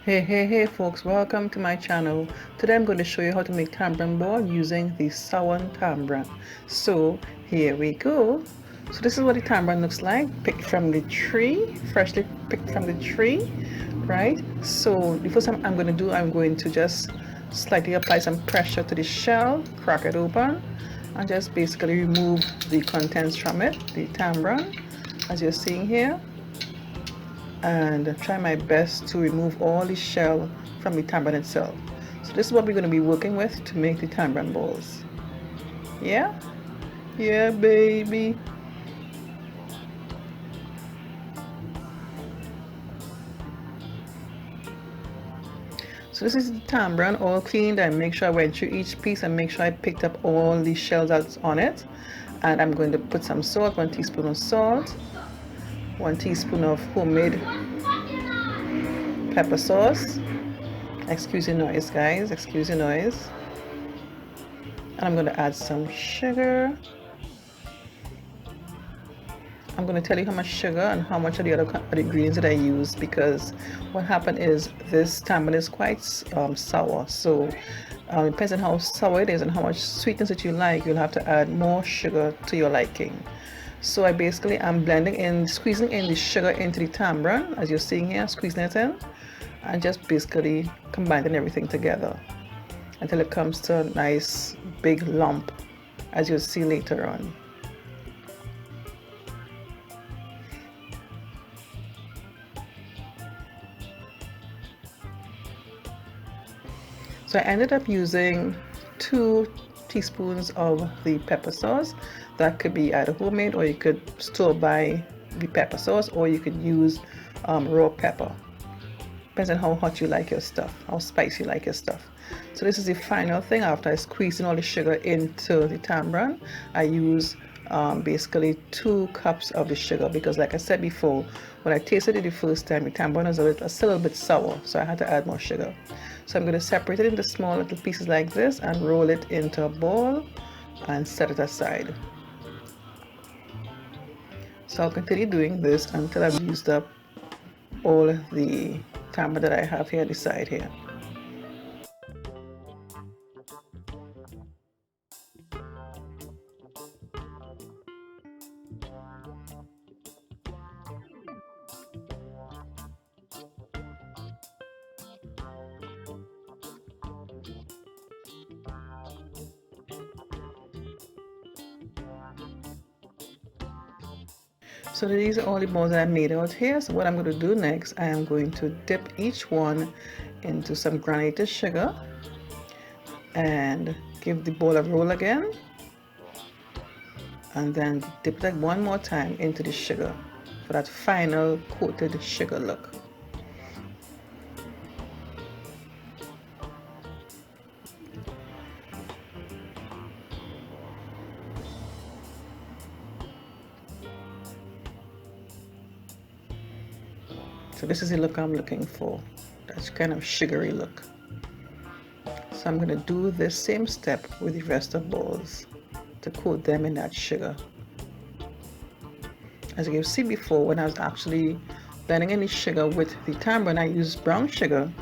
Hey folks, welcome to my channel. Today I'm going to show you how to make tamarind ball using the sour tamarind. So here we go. So this is what the tamarind looks like, picked from the tree, freshly picked from the tree, right? So the first thing I'm going to do, I'm going to just slightly apply some pressure to the shell, crack it open, and just basically remove the contents from it, the tamarind, as you're seeing here. And try my best to remove all the shell from the tamarind itself. So this is what we're going to be working with to make the tamarind balls. Yeah baby. So this is the tamarind all cleaned. I make sure I went through each piece and make sure I picked up all the shells that's on it. And I'm going to put some salt, 1 teaspoon of salt, 1 teaspoon of homemade pepper sauce. Excuse the noise, guys, excuse the noise. And I'm going to add some sugar. I'm going to tell you how much sugar and how much of the other ingredients that I use, because what happened is this tamarind is quite sour. So it depends on how sour it is and how much sweetness that you like. You'll have to add more sugar to your liking. So I basically am blending in, squeezing in the sugar into the tamarind, as you're seeing here, squeezing it in, and just basically combining everything together until it comes to a nice big lump, as you'll see later on. So I ended up using 2 teaspoons of the pepper sauce. That could be either homemade, or you could store buy the pepper sauce, or you could use raw pepper. Depends on how hot you like your stuff, how spicy you like your stuff. So this is the final thing. After I squeeze in all the sugar into the tamarind, I use basically 2 cups of the sugar, because like I said before, when I tasted it the first time, the tamarind was still a little bit sour, so I had to add more sugar. So I'm going to separate it into small little pieces like this and roll it into a ball and set it aside. So I'll continue doing this until I've used up all the tamarind that I have here on the side here. So these are all the balls that I made out here. So what I'm going to do next, I am going to dip each one into some granulated sugar and give the ball a roll again, and then dip it one more time into the sugar for that final coated sugar look. So this is the look I'm looking for, that's kind of sugary look. So I'm going to do this same step with the rest of balls to coat them in that sugar. As you can see before, when I was actually blending in the sugar with the tamarind, I used brown sugar,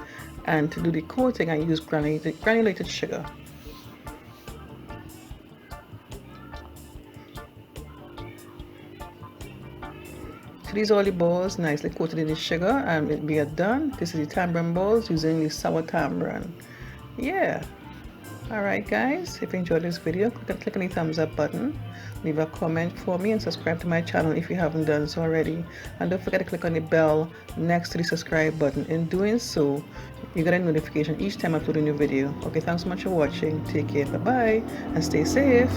and to do the coating I used granulated sugar. So these are all the balls nicely coated in the sugar, and we are done. This is the tamarind balls using the sour tamarind. Yeah. Alright guys, if you enjoyed this video, click on the thumbs up button, leave a comment for me, and subscribe to my channel if you haven't done so already. And don't forget to click on the bell next to the subscribe button. In doing so, you get a notification each time I upload a new video. Okay, thanks so much for watching. Take care, bye bye, and stay safe.